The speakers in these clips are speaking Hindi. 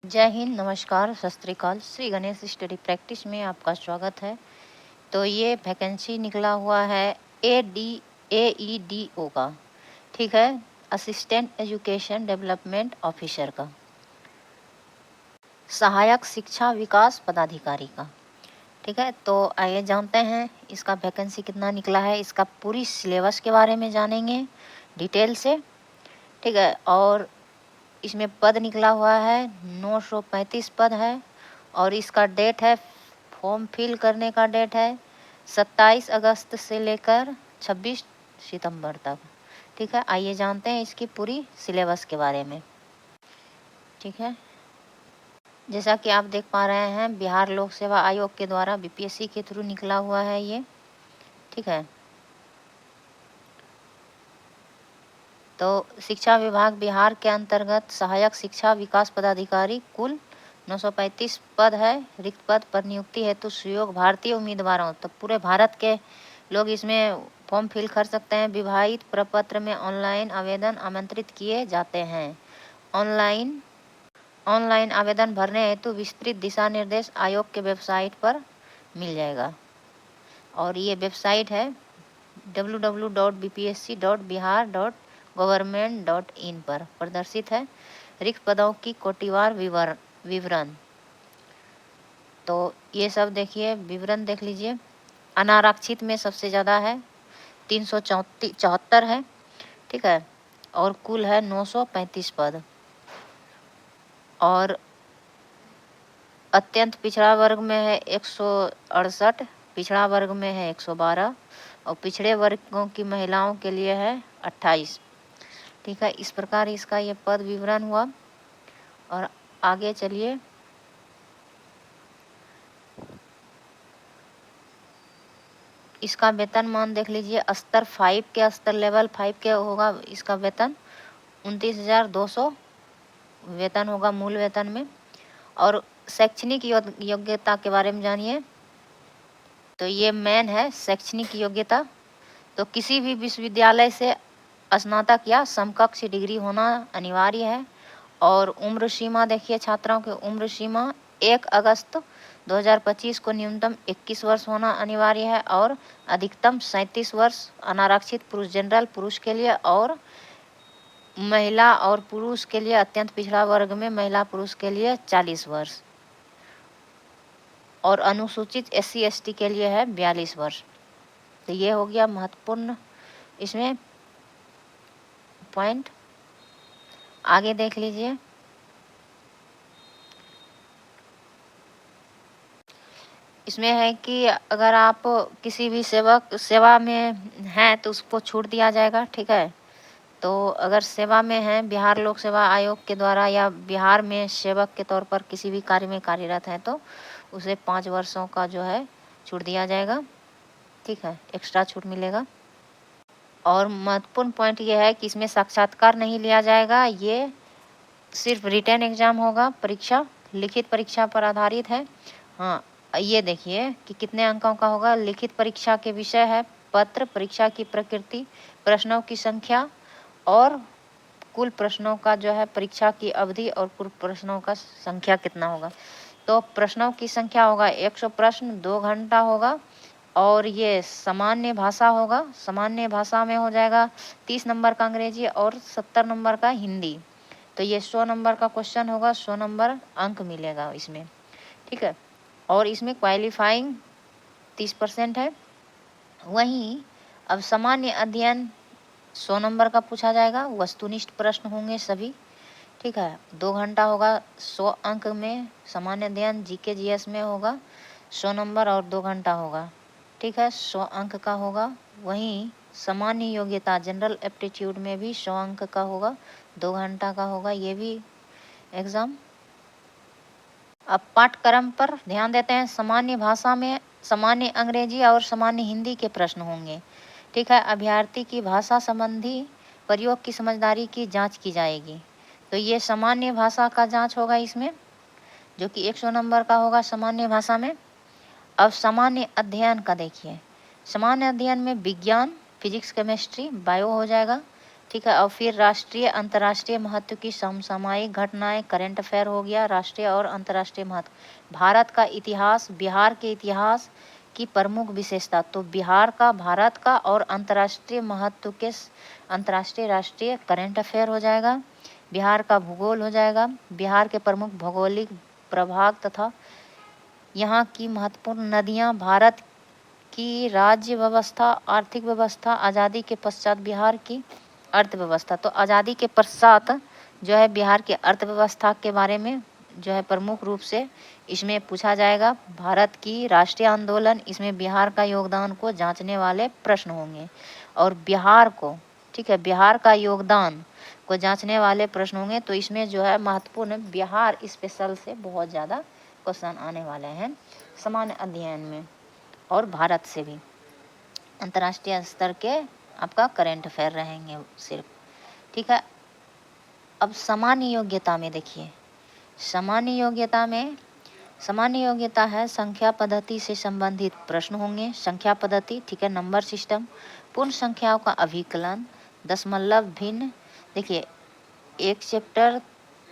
जय हिंद, नमस्कार, सत श्री अकाल। श्री गणेश स्टडी प्रैक्टिस में आपका स्वागत है। तो ये वैकेंसी निकला हुआ है AEDO का, ठीक है, असिस्टेंट एजुकेशन डेवलपमेंट ऑफिसर का, सहायक शिक्षा विकास पदाधिकारी का, ठीक है। तो आइए जानते हैं इसका वैकेंसी कितना निकला है, इसका पूरी सिलेबस के बारे में जानेंगे डिटेल से, ठीक है। और इसमें पद निकला हुआ है 935 पद है और इसका डेट है, फॉर्म फिल करने का डेट है 27 अगस्त से लेकर 26 सितंबर तक, ठीक है। आइए जानते हैं इसकी पूरी सिलेबस के बारे में, ठीक है। जैसा कि आप देख पा रहे हैं, बिहार लोक सेवा आयोग के द्वारा BPSC के थ्रू निकला हुआ है ये, ठीक है। तो शिक्षा विभाग बिहार के अंतर्गत सहायक शिक्षा विकास पदाधिकारी कुल 935 पद है। रिक्त पद पर नियुक्ति हेतु सुयोग भारतीय उम्मीदवारों, तो पूरे भारत के लोग इसमें फॉर्म फिल कर सकते हैं। विवाहित प्रपत्र में ऑनलाइन आवेदन आमंत्रित किए जाते हैं। ऑनलाइन आवेदन भरने हेतु विस्तृत दिशा निर्देश आयोग के वेबसाइट पर मिल जाएगा और ये वेबसाइट है www.bpsc.bihar.gov.in पर प्रदर्शित है। रिक्त पदों की कोटिवार विवरण, तो ये सब देखिए, विवरण देख लीजिए। अनारक्षित में सबसे ज़्यादा है, 374 है, ठीक है। और कुल है 935 पद। और अत्यंत पिछड़ा वर्ग में है 168, पिछड़ा वर्ग में है 112 और पिछड़े वर्गों की महिलाओं के लिए है 28, ठीक है। इस प्रकार इसका ये पद विवरण हुआ। और आगे चलिए, इसका वेतन मान देख लीजिए। स्तर 5 के, स्तर लेवल 5 के होगा इसका वेतन 29,200 वेतन होगा मूल वेतन में। और शैक्षणिक योग्यता के बारे में जानिए। तो ये मेन है शैक्षणिक योग्यता, तो किसी भी विश्वविद्यालय से स्नातक या समकक्ष डिग्री होना अनिवार्य है। और उम्र सीमा देखिए, छात्राओं की उम्र सीमा 1 अगस्त 2025 को न्यूनतम 21 वर्ष होना अनिवार्य है और अधिकतम 37 वर्ष अनारक्षित पुरुष जनरल पुरुष के लिए और महिला और पुरुष के लिए, अत्यंत पिछड़ा वर्ग में महिला पुरुष के लिए 40 वर्ष और अनुसूचित SC ST के लिए है 42 वर्ष। तो ये हो गया महत्वपूर्ण इसमें पॉइंट। आगे देख लीजिए, इसमें है कि अगर आप किसी भी सेवा में हैं तो उसको छूट दिया जाएगा, ठीक है। तो अगर सेवा में हैं, बिहार लोक सेवा आयोग के द्वारा या बिहार में सेवक के तौर पर किसी भी कार्य में कार्यरत है तो उसे 5 वर्षों का जो है छूट दिया जाएगा, ठीक है, एक्स्ट्रा छूट मिलेगा। और महत्वपूर्ण पॉइंट ये है कि इसमें साक्षात्कार नहीं लिया जाएगा, ये सिर्फ रिटन एग्जाम होगा, परीक्षा लिखित परीक्षा पर आधारित है। हाँ, ये देखिए कि कितने अंकों का होगा। लिखित परीक्षा के विषय है पत्र, परीक्षा की प्रकृति, प्रश्नों की संख्या और कुल प्रश्नों का जो है परीक्षा की अवधि और कुल प्रश्नों का संख्या कितना होगा। तो प्रश्नों की संख्या होगा 100 प्रश्न, 2 घंटा होगा और ये सामान्य भाषा होगा। सामान्य भाषा में हो जाएगा 30 नंबर का अंग्रेजी और 70 नंबर का हिंदी। तो ये 100 नंबर का क्वेश्चन होगा, 100 नंबर अंक मिलेगा इसमें, ठीक है। और इसमें क्वालिफाइंग 30% है। वहीं अब सामान्य अध्ययन 100 नंबर का पूछा जाएगा, वस्तुनिष्ठ प्रश्न होंगे सभी, ठीक है। 2 घंटा होगा, 100 अंक में सामान्य अध्ययन GK GS में होगा 100 नंबर और 2 घंटा होगा, ठीक है, 100 अंक का होगा। वहीं सामान्य योग्यता जनरल एप्टीट्यूड में भी 100 अंक का होगा, 2 घंटा का होगा ये भी एग्ज़ाम। अब पाठ्यक्रम पर ध्यान देते हैं। सामान्य भाषा में सामान्य अंग्रेजी और सामान्य हिंदी के प्रश्न होंगे, ठीक है। अभ्यर्थी की भाषा संबंधी प्रयोग की समझदारी की जांच की जाएगी। तो ये सामान्य भाषा का जांच होगा इसमें, जो कि 100 नंबर का होगा सामान्य भाषा में। अब सामान्य अध्ययन का देखिए, सामान्य अध्ययन में विज्ञान, फिजिक्स, केमिस्ट्री, बायो हो जाएगा, ठीक है। और फिर राष्ट्रीय अंतर्राष्ट्रीय महत्व की समसामयिक घटनाएं, करंट अफेयर हो गया, राष्ट्रीय और अंतर्राष्ट्रीय महत्व। भारत का इतिहास, बिहार के इतिहास की प्रमुख विशेषता, तो बिहार का, भारत का और अंतर्राष्ट्रीय महत्व के अंतर्राष्ट्रीय राष्ट्रीय करंट अफेयर हो जाएगा। बिहार का भूगोल हो जाएगा, बिहार के प्रमुख भौगोलिक प्रभाग तथा यहाँ की महत्वपूर्ण नदियाँ, भारत की राज्य व्यवस्था, आर्थिक व्यवस्था, आज़ादी के पश्चात बिहार की अर्थव्यवस्था। तो आज़ादी के पश्चात जो है बिहार की अर्थव्यवस्था के बारे में जो है प्रमुख रूप से इसमें पूछा जाएगा। भारत की राष्ट्रीय आंदोलन, इसमें बिहार का योगदान को जांचने वाले प्रश्न होंगे। और बिहार को, ठीक है, बिहार का योगदान को जांचने वाले प्रश्न होंगे। तो इसमें जो है महत्वपूर्ण बिहार स्पेशल से बहुत ज़्यादा क्वेश्चन आने वाले हैं सामान्य अध्ययन में, और भारत से भी अंतर्राष्ट्रीय स्तर के आपका करंट अफेयर रहेंगे सिर्फ, ठीक है। अब सामान्य योग्यता में देखिए, सामान्य योग्यता में, सामान्य योग्यता है संख्या पद्धति से संबंधित प्रश्न होंगे। संख्या पद्धति, ठीक है, नंबर सिस्टम, पूर्ण संख्याओं का अभिकलन, दशमलव भिन्न, देखिए 1 चैप्टर,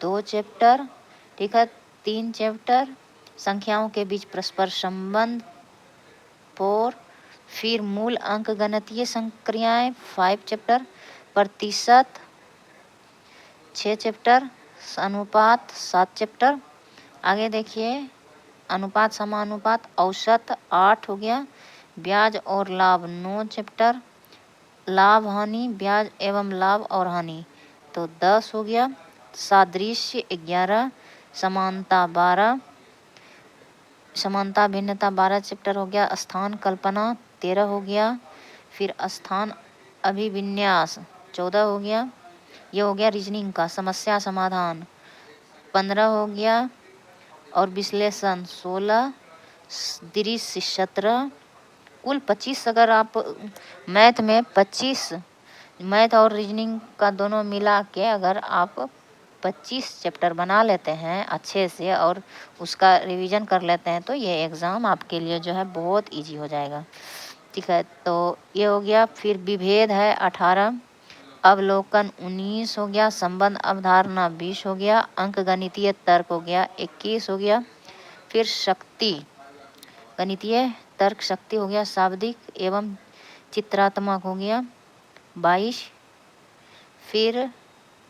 2 चैप्टर, ठीक है, 3 चैप्टर, संख्याओं के बीच परस्पर संबंध 4, फिर मूल अंक गणितीय संक्रियाएं 5 चैप्टर, प्रतिशत 6 चैप्टर, अनुपात 7 चैप्टर। आगे देखिए अनुपात समानुपात, औसत 8 हो गया, ब्याज और लाभ 9 चैप्टर, लाभ हानि, ब्याज एवं लाभ और हानि तो 10 हो गया, सादृश्य 11, समानता 12, समानता भिन्नता 12 चैप्टर हो गया, स्थान कल्पना 13 हो गया, फिर स्थान अभिविन्यास 14 हो गया, ये हो गया रीजनिंग का। समस्या समाधान 15 हो गया, और विश्लेषण 16, दृश्य 17, कुल 25। अगर आप मैथ में 25, मैथ और रीजनिंग का दोनों मिला के अगर आप 25 चैप्टर बना लेते हैं अच्छे से और उसका रिवीजन कर लेते हैं तो ये एग्ज़ाम आपके लिए जो है बहुत इजी हो जाएगा, ठीक है। तो ये हो गया। फिर विभेद है 18, अवलोकन 19 हो गया, संबंध अवधारणा 20 हो गया, अंक गणितीय तर्क हो गया 21 हो गया, फिर शक्ति गणितीय तर्क शक्ति हो गया, शाब्दिक एवं चित्रात्मक हो गया 22, फिर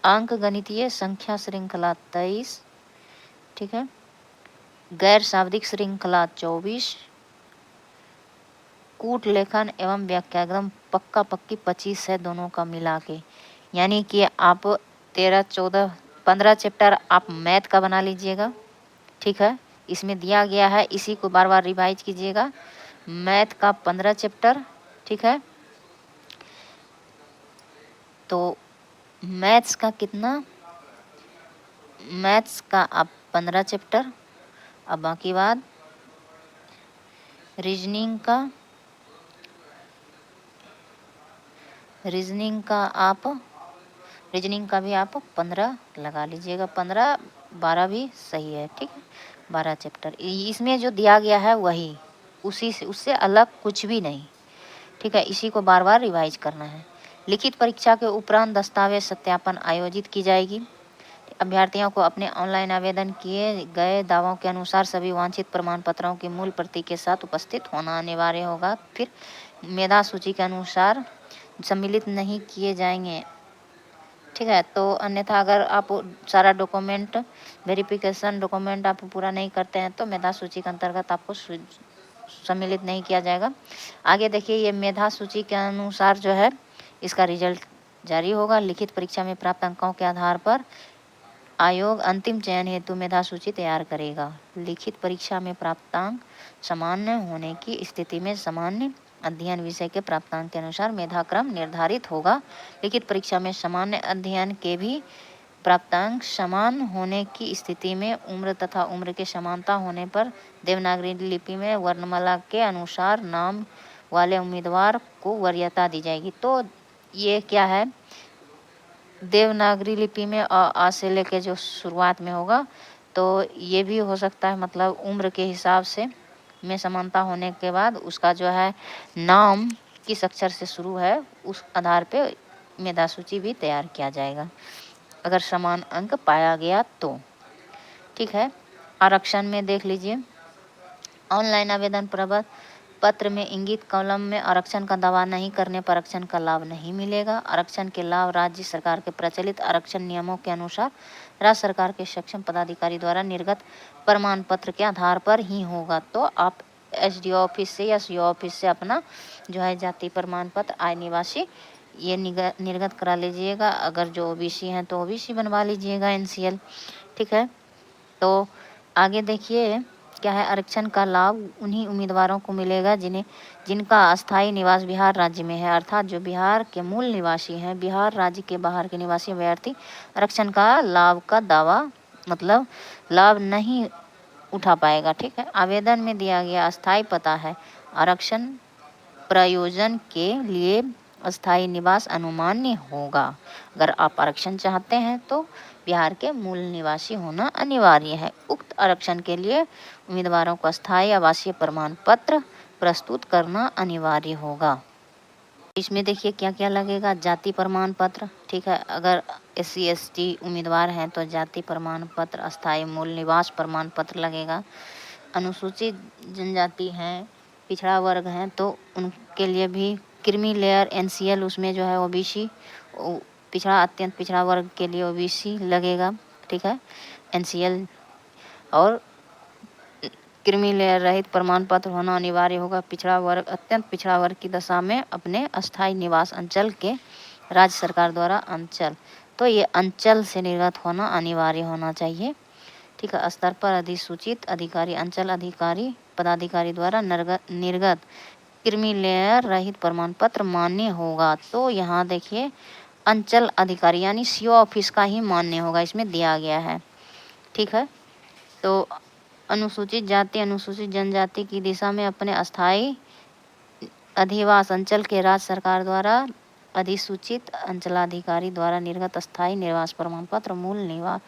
अंक गणितीय संख्या श्रृंखला 23, ठीक है, गैर शाब्दिक श्रृंखला 24, कूट लेखन एवं व्याख्या एकदम पक्का पक्की 25 है दोनों का मिला के। यानी कि आप 13, 14, 15 चैप्टर आप मैथ का बना लीजिएगा, ठीक है, इसमें दिया गया है, इसी को बार बार रिवाइज कीजिएगा। मैथ का 15 चैप्टर, ठीक है, तो मैथ्स का कितना, मैथ्स का आप 15 चैप्टर, अब बाकी बात रीजनिंग का, रीजनिंग का भी आप 15 लगा लीजिएगा, 15, 12 भी सही है, ठीक है, 12 चैप्टर। इसमें जो दिया गया है वही, उसी से, उससे अलग कुछ भी नहीं, ठीक है, इसी को बार बार रिवाइज करना है। लिखित परीक्षा के उपरांत दस्तावेज सत्यापन आयोजित की जाएगी। अभ्यर्थियों को अपने ऑनलाइन आवेदन किए गए दावों के अनुसार सभी वांछित प्रमाण पत्रों की मूल प्रति के साथ उपस्थित होना अनिवार्य होगा। फिर मेधा सूची के अनुसार सम्मिलित नहीं किए जाएंगे, ठीक है। तो अन्यथा अगर आप सारा डॉक्यूमेंट वेरिफिकेशन डॉक्यूमेंट आप पूरा नहीं करते हैं तो मेधा सूची के अंतर्गत आपको सम्मिलित नहीं किया जाएगा। आगे देखिए, ये मेधा सूची के अनुसार जो है इसका रिजल्ट जारी होगा। लिखित परीक्षा में प्राप्त अंकों के आधार पर आयोग अंतिम चयन हेतु मेधा सूची तैयार करेगा। लिखित परीक्षा में प्राप्तांक सामान्य होने की स्थिति में सामान्य अध्ययन विषय के प्राप्तांक के अनुसार मेधाक्रम निर्धारित होगा। लिखित परीक्षा में सामान्य अध्ययन के भी प्राप्तांक समान होने की स्थिति में उम्र तथा उम्र के समानता होने पर देवनागरी लिपि में वर्णमाला के अनुसार नाम वाले उम्मीदवार को वरीयता दी जाएगी। तो ये क्या है, देवनागरी लिपि में आ से लेके जो शुरुआत में होगा तो ये भी हो सकता है, मतलब उम्र के हिसाब से में समानता होने के बाद उसका जो है नाम किस अक्षर से शुरू है उस आधार पे मेधा सूची भी तैयार किया जाएगा अगर समान अंक पाया गया तो। ठीक है, आरक्षण में देख लीजिए, ऑनलाइन आवेदन पत्र में इंगित कॉलम में आरक्षण का दावा नहीं करने पर आरक्षण का लाभ नहीं मिलेगा। आरक्षण के लाभ राज्य सरकार के प्रचलित आरक्षण नियमों के अनुसार राज्य सरकार के सक्षम पदाधिकारी द्वारा निर्गत प्रमाण पत्र के आधार पर ही होगा। तो आप एसडीओ ऑफिस से या सीओ ऑफिस से अपना जो है जाति प्रमाण पत्र, आय निवासी ये निर्गत करा लीजिएगा। अगर जो ओबीसी हैं तो ओबीसी बनवा लीजिएगा एनसीएल। ठीक है, तो आगे देखिए क्या है, आरक्षण का लाभ उन्हीं उम्मीदवारों को मिलेगा जिनका अस्थायी निवास बिहार राज्य में है, अर्थात जो बिहार के मूल निवासी हैं। बिहार राज्य के बाहर के निवासी अभ्यर्थी आरक्षण का लाभ का दावा मतलब लाभ नहीं उठा पाएगा। ठीक है, आवेदन में दिया गया अस्थायी पता है आरक्षण प्रयोजन के लिए अस्थायी निवास अनुमान्य होगा। अगर आप आरक्षण चाहते हैं तो बिहार के मूल निवासी होना अनिवार्य है। उक्त आरक्षण के लिए उम्मीदवारों को अस्थायी आवासीय प्रमाण पत्र प्रस्तुत करना अनिवार्य होगा। इसमें देखिए क्या क्या लगेगा, जाति प्रमाण पत्र। ठीक है, अगर SC ST उम्मीदवार हैं तो जाति प्रमाण पत्र, अस्थायी मूल निवास प्रमाण पत्र लगेगा। अनुसूचित जनजाति हैं, पिछड़ा वर्ग हैं तो उनके लिए भी क्रीमी लेयर NCL उसमें जो है OBC, पिछड़ा अत्यंत पिछड़ा वर्ग के लिए OBC लगेगा। ठीक है, NCL और क्रीमी लेयर रहित प्रमाण पत्र होना अनिवार्य होगा। पिछड़ा वर्ग अत्यंत पिछड़ा वर्ग की दशा में अपने अस्थायी निवास अंचल के राज्य सरकार द्वारा अंचल, तो ये अंचल से निर्गत होना अनिवार्य होना चाहिए। ठीक है, स्तर पर अधिसूचित अधिकारी अंचल अधिकारी पदाधिकारी द्वारा निर्गत क्रीमी लेयर रहित प्रमाण पत्र मान्य होगा। तो यहाँ देखिए अंचल अधिकारी यानी सीओ ऑफिस का ही मान्य होगा, इसमें दिया गया है। ठीक है, तो अनुसूचित जाति अनुसूचित जनजाति की दिशा में अपने अस्थायी अधिवास अंचल के राज्य सरकार द्वारा अधिसूचित अंचलाधिकारी द्वारा निर्गत अस्थायी निवास प्रमाण पत्र, मूल निवास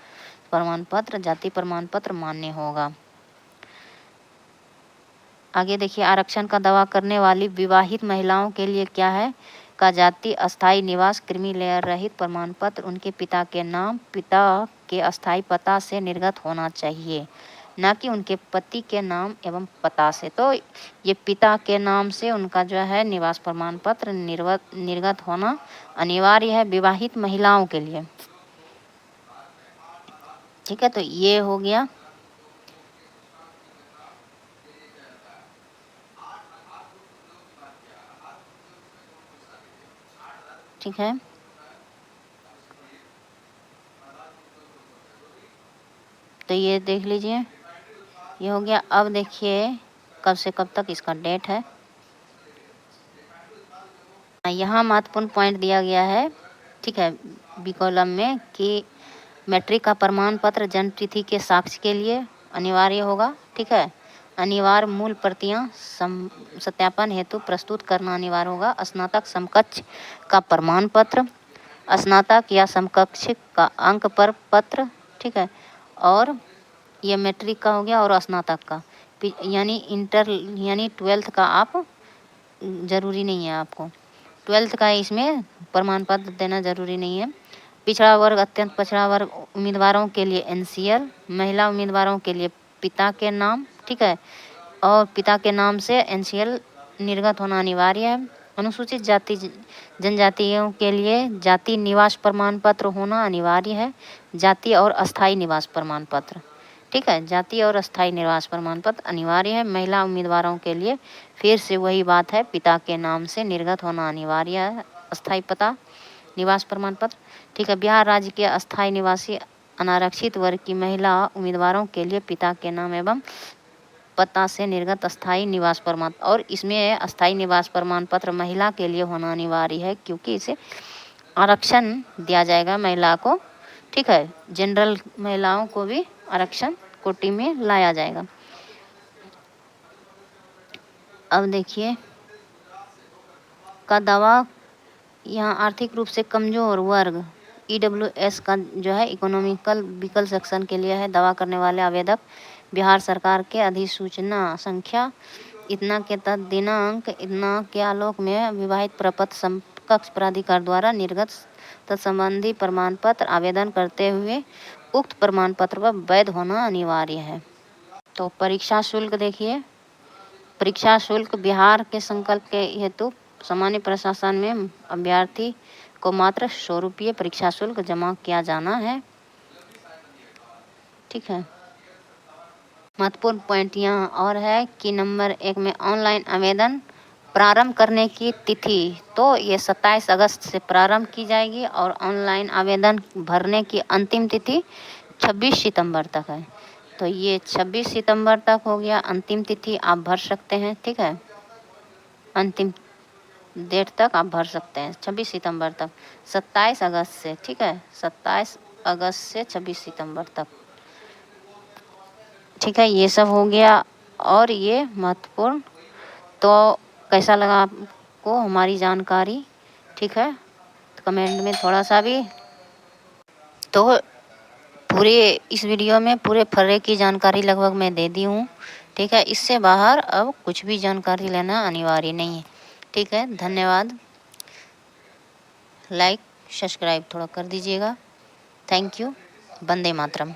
प्रमाण पत्र, जाति प्रमाण पत्र मान्य होगा। आगे देखिए, आरक्षण का दावा करने वाली विवाहित महिलाओं के लिए क्या है का जाति अस्थायी निवास क्रीमी लेयर रहित प्रमाण पत्र उनके पिता के नाम, पिता के अस्थायी पता से निर्गत होना चाहिए, न कि उनके पति के नाम एवं पता से। तो ये पिता के नाम से उनका जो है निवास प्रमाण पत्र निर्गत होना अनिवार्य है विवाहित महिलाओं के लिए। ठीक है, तो ये हो गया। ठीक है, तो ये देख लीजिए, ये हो गया। अब देखिए कब से कब तक इसका डेट है। यहाँ महत्वपूर्ण पॉइंट दिया गया है। ठीक है, बी कॉलम में कि मैट्रिक का प्रमाण पत्र जन्म तिथि के साक्ष्य के लिए अनिवार्य होगा। ठीक है, अनिवार्य मूल प्रतियां सत्यापन हेतु प्रस्तुत करना अनिवार्य होगा। स्नातक समकक्ष का प्रमाण पत्र, स्नातक या समकक्ष का अंक पर पत्र। ठीक है, और ये मैट्रिक का हो गया और स्नातक का, यानी इंटर यानी 12th का आप जरूरी नहीं है, आपको 12th का इसमें प्रमाण पत्र देना जरूरी नहीं है। पिछड़ा वर्ग अत्यंत पिछड़ा वर्ग उम्मीदवारों के लिए NCL, महिला उम्मीदवारों के लिए पिता के नाम। ठीक है, और पिता के नाम से NCL निर्गत होना अनिवार्य है। अनुसूचित जाति जनजातियों के लिए जाति निवास प्रमाण पत्र होना अनिवार्य है, जाति और अस्थायी निवास प्रमाण पत्र। ठीक है, जाति और अस्थायी निवास प्रमाण पत्र अनिवार्य है। महिला उम्मीदवारों के लिए फिर से वही बात है, पिता के नाम से निर्गत होना अनिवार्य है, अस्थायी पता निवास प्रमाण पत्र। ठीक है, बिहार राज्य के अस्थायी निवासी अनारक्षित वर्ग की महिला उम्मीदवारों के लिए पिता के नाम एवं पता से निर्गत अस्थायी निवास प्रमाण, और इसमें अस्थायी निवास प्रमाण पत्र महिला के लिए होना अनिवार्य है क्योंकि इसे आरक्षण दिया जाएगा महिला को। ठीक है, जनरल महिलाओं को भी आरक्षण कोटि में लाया जाएगा। अब देखिए का दावा, यहाँ आर्थिक रूप से कमजोर वर्ग EWS का जो है इकोनॉमिकल विकल सेक्शन के लिए है। दावा करने वाले आवेदक बिहार सरकार के अधिसूचना संख्या इतना के तहत दिनांक इतना के आलोक में विवाहित प्रपत्र समकक्ष प्राधिकार द्वारा निर्गत तत्संबंधी प्रमाण पत्र आवेदन करते हुए उक्त प्रमाण पत्र पर वैध होना अनिवार्य है। तो परीक्षा शुल्क देखिए, परीक्षा शुल्क बिहार के संकल्प के हेतु सामान्य प्रशासन में अभ्यर्थी को मात्र 100 रुपये परीक्षा शुल्क जमा किया जाना है। ठीक है। महत्वपूर्ण पॉइंट यहाँ और है कि नंबर 1 में ऑनलाइन आवेदन प्रारंभ करने की तिथि तो ये 27 अगस्त से प्रारंभ की जाएगी और ऑनलाइन आवेदन भरने की अंतिम तिथि 26 सितंबर तक है। तो ये 26 सितंबर तक हो गया अंतिम तिथि, आप भर सकते हैं। ठीक है, अंतिम डेट तक आप भर सकते हैं 26 सितंबर तक, 27 अगस्त से। ठीक है, 27 अगस्त से 26 सितंबर तक। ठीक है, ये सब हो गया और ये महत्वपूर्ण। तो कैसा लगा आपको हमारी जानकारी? ठीक है, तो कमेंट में थोड़ा सा भी। तो पूरे इस वीडियो में पूरे फर्रे की जानकारी लगभग मैं दे दी हूँ। ठीक है, इससे बाहर अब कुछ भी जानकारी लेना अनिवार्य नहीं है। ठीक है, धन्यवाद। लाइक सब्सक्राइब थोड़ा कर दीजिएगा। Thank you. वंदे मातरम।